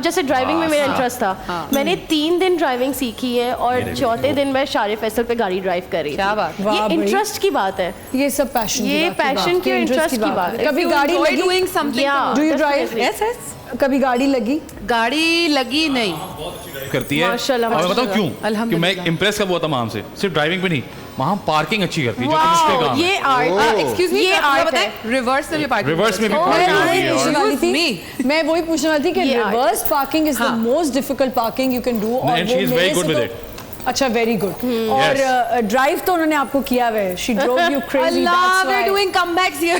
जैसे ड्राइविंग में मेरा इंटरेस्ट था, मैंने 3 दिन ड्राइविंग सीखी है और चौथे दिन मैं शारे फैसल पे गाड़ी ड्राइव कर रही थी। क्या बात, ये इंटरेस्ट की बात है, ये सब पैशन, ये पैशन की इंटरेस्ट की बात है। कभी गाड़ी लगी? Doing something, do you drive? Yes yes. कभी गाड़ी लगी? गाड़ी लगी नहीं करती है। माशाल्लाह, और मैं बताऊं क्यों? अल्हम्दुलिल्लाह। मैं इम्प्रेस कब हुआ था वहां से, सिर्फ ड्राइविंग पे नहीं, वहाँ पार्किंग अच्छी करती है, जो कि वाओ, मुश्किल काम ये है। आर्ट, एक्सक्यूज मी, ये आर्ट है। रिवर्स में भी पार्किंग, रिवर्स में भी Oh, पार्किंग yeah, होती है। पूछने वाली थी, me. मैं वही पूछने वाली थी कि ये रिवर्स पार्किंग इज द हाँ। Most difficult parking you can do. And she is very good with it. अच्छा, वेरी गुड। और ड्राइव तो उन्होंने आपको किया है, she drove you crazy, Allah, we are doing comebacks here.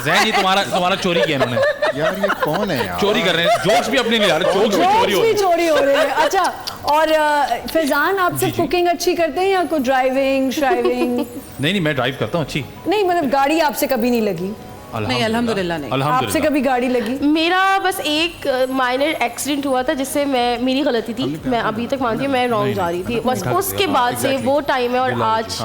Zain, ये तुम्हारा चोरी किया इन्होंने। यार ये कौन है यार? चोरी कर रहे हैं, जोक्स भी अपने नहीं ला रहे, जोक्स भी चोरी हो रहे हैं। चोरी हो रहे हैं। अच्छा, और फैजान, आप सब कुकिंग अच्छी करते हैं या कोई ड्राइविंग श्राइविंग? नहीं, मैं ड्राइव करता हूँ अच्छी। नहीं, मतलब गाड़ी आपसे कभी नहीं लगी? नहीं, अल्हम्दुलिल्लाह नहीं। आपसे कभी गाड़ी लगी? मेरा बस एक माइनर एक्सीडेंट हुआ था जिससे मेरी गलती थी, मैं अभी तक मानती हूँ, मैं रॉन्ग जा रही थी बस। उसके बाद से वो टाइम है और आज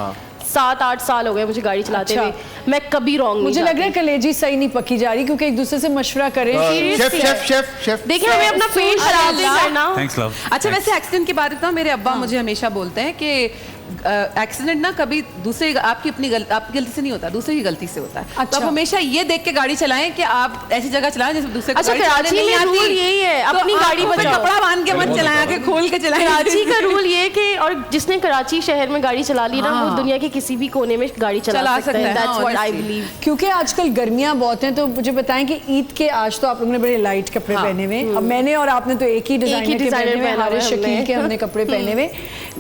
7-8 साल हो गए मुझे गाड़ी चलाते हुए, मैं कभी रॉन्ग नहीं मुझे लग रहा है कलेजी सही नहीं पकी जा रही, क्योंकि एक दूसरे से मशवरा करें। शेफ देखिए, हमें अपना पेट खराब नहीं करना। Thanks love. अच्छा, वैसे एक्सीडेंट की बात बताऊं, मेरे अब्बा मुझे हमेशा बोलते हैं कि एक्सीडेंट ना कभी दूसरे आपकी गलती से नहीं होता, दूसरे की गलती से होता है। अच्छा। तो आप हमेशा ये देख के गाड़ी चलाएं कि आप ऐसी जगह चलाएं जिसमें दूसरे को अच्छा, गाड़ी चलाने कराची नहीं में आती। रूल यही है, तो अपनी गाड़ी आंखों पे बचाओ। कपड़ा बांध के मत चलाएं, आके खोल के चलाएं। कराची का रूल ये कि और जिसने कराची शहर में गाड़ी चला ली ना, वो हाँ। दुनिया के किसी भी कोने में गाड़ी चला सकता है। That's what I honestly। believe। क्योंकि आजकल गर्मियां बहुत हैं, तो मुझे बताएं कि ईद के आज तो आप लोगों ने बड़े लाइट कपड़े पहने हुए, अब मैंने और आपने तो एक ही डिजाइनर के पहने हुए, हारिस शकील के हमने कपड़े पहने हुए।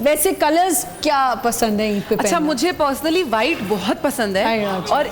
वैसे कलर्स क्या पसंद है ईद पे अच्छा, पहनना? मुझे पर्सनली वाइट बहुत पसंद है। अच्छा। और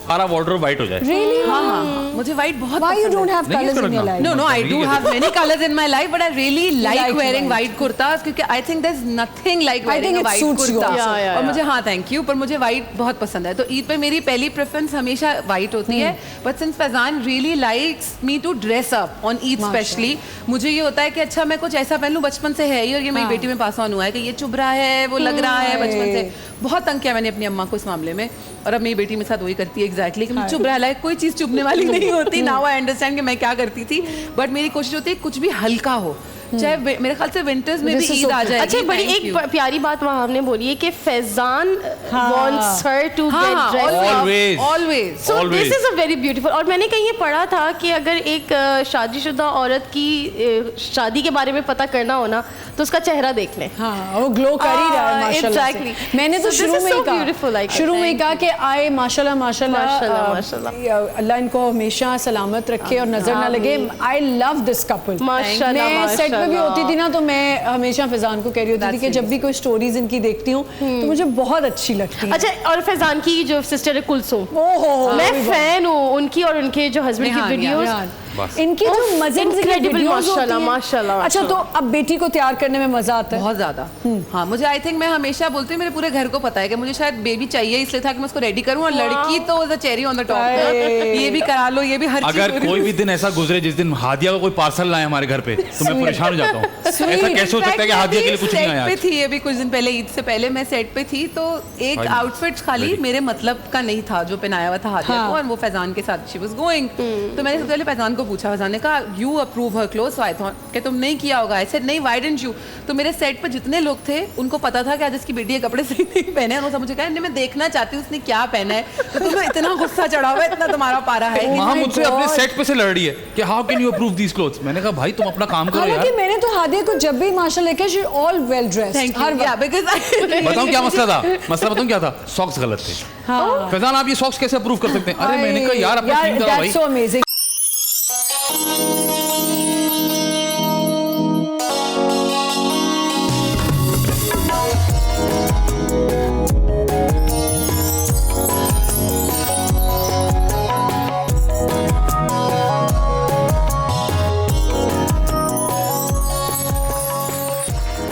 सारा वार्डरोब वाइट हो जाए। Really? हाँ, मुझे वाइट बहुत Why you पसंद don't है। have नहीं, colors in your life? No, I do have many colors in my life, but I really like Like wearing white. white kurtas क्योंकि I think there's nothing like I wearing think a it white suits you kurta। also। Yeah, और मुझे, हाँ, thank you, पर मुझे white बहुत पसंद है। तो ईद पे मेरी पहली प्रेफरेंस हमेशा white होती है, but since Faizan really likes me to dress up on Eid specially, मुझे ये होता है कि अच्छा मैं कुछ ऐसा पहन लूँ, बचपन से है ही, और ये मेरी बेटी में पास ऑन हुआ है कि ये चुभ रहा है, वो लग रहा है बचपन से। बहुत तंग किया मैंने अपनी अम्मा को इस मामले में, और अब मेरी बेटी मेरे साथ वही करती है एग्जैक्टली कि चुभ रहा है, कोई चीज़ चुभने वाली नहीं होती। नाउ आई अंडरस्टैंड कि मैं क्या करती थी, बट मेरी कोशिश होती है कुछ भी हल्का हो, चाहे मेरे ख्याल से विंटर्स में भी ईद आ जाए। अच्छा, बड़ी एक प्यारी बात वहाँ हमने बोली है कि Faizan wants her to get dressed up। Always। Always. So this is a very beautiful। और मैंने कहीं ये पढ़ा था कि अगर एक शादीशुदा औरत की शादी के बारे में पता करना हो ना, तो उसका चेहरा देख लें। हाँ, वो ग्लो कर ही रहा है माशाल्लाह से। Exactly। मैंने तो So this शुरू is में so ही कहा, beautiful, I शुरू में ही think। कहा कि आए माशाल्लाह माशाल्लाह, माशाल्लाह, अल्लाह इनको हमेशा सलामत रखे और नजर ना लगे। I love this couple. माशाल्लाह, मैं सेट पे भी माशाल्लाह। होती थी ना, तो मैं हमेशा फैजान को कह रही होती थी That's कि जब भी कोई स्टोरीज इनकी देखती हूँ तो मुझे बहुत अच्छी लगती है। अच्छा, और फैजान की जो सिस्टर है कुलसुम, ओहो, मैं फैन हूँ उनकी और उनके जो हस्बैंड की निहान, वीडियोस। इनकी जो मजे की incredible, वीडियोस होती माशाल्लाह, हैं। माशाल्लाह, अच्छा, तो अब बेटी को तैयार करने में मजा आता है? बहुत ज्यादा। हाँ, मुझे आई थिंक, मैं हमेशा बोलती हूँ, मेरे पूरे घर को पता है कि मुझे शायद बेबी चाहिए, इसलिए था कि मैं उसको रेडी करूँ, और लड़की तो the cherry on the top, ये भी करा लो, ये भी हर चीज। अगर कोई भी दिन ऐसा गुजरे जिस दिन हादिया का कोई पार्सल लाए हमारे घर पे, तो मैं परेशान हो जाता हूँ। ऐसा कैसे हो सकता है कि हादिया के लिए कुछ नहीं आया? सेट पे थी अभी कुछ दिन पहले, ईद से पहले मैं सेट पे थी, तो एक आउटफिट खाली मेरे मतलब का नहीं था जो पहनाया हुआ था हादिया को, और वो फैजान के साथ शी वाज गोइंग। तो मैंने सबसे पहले फैजान को पूछा, फैजान ने कहा you approve her clothes, so I thought कि तुम नहीं किया होगा। आई सेड नहीं, व्हाई डिडंट यू? तो मेरे सेट पे जितने लोग थे उनको पता था कि आज इसकी बेटी ये कपड़े सही नहीं पहने, उन्होंने सब मुझे कहा नहीं, मैं देखना चाहती हूँ उसने क्या पहना है, तो तुम्हें इतना गुस्सा चढ़ा हुआ है, इतना तुम्हारा पारा है। वहाँ मुझसे अपने सेट पे से लड़ रही है कि how can you approve these clothes. मैंने कहा भाई तुम अपना काम करो हालांकि यार। मैंने तो हादिया को जब भी माशाल्लाह लेके she all well dressed. Thank you, या बिकॉज़ बताऊँ क्या मसला था? मसला बताऊँ क्या था? सॉक्स गलत थे। फैजान, आप ये सॉक्स कैसे अप्रूव कर सकते हैं? अरे मैंने कहा यार अपना यार, क्लीन करो भाई। that's so amazing।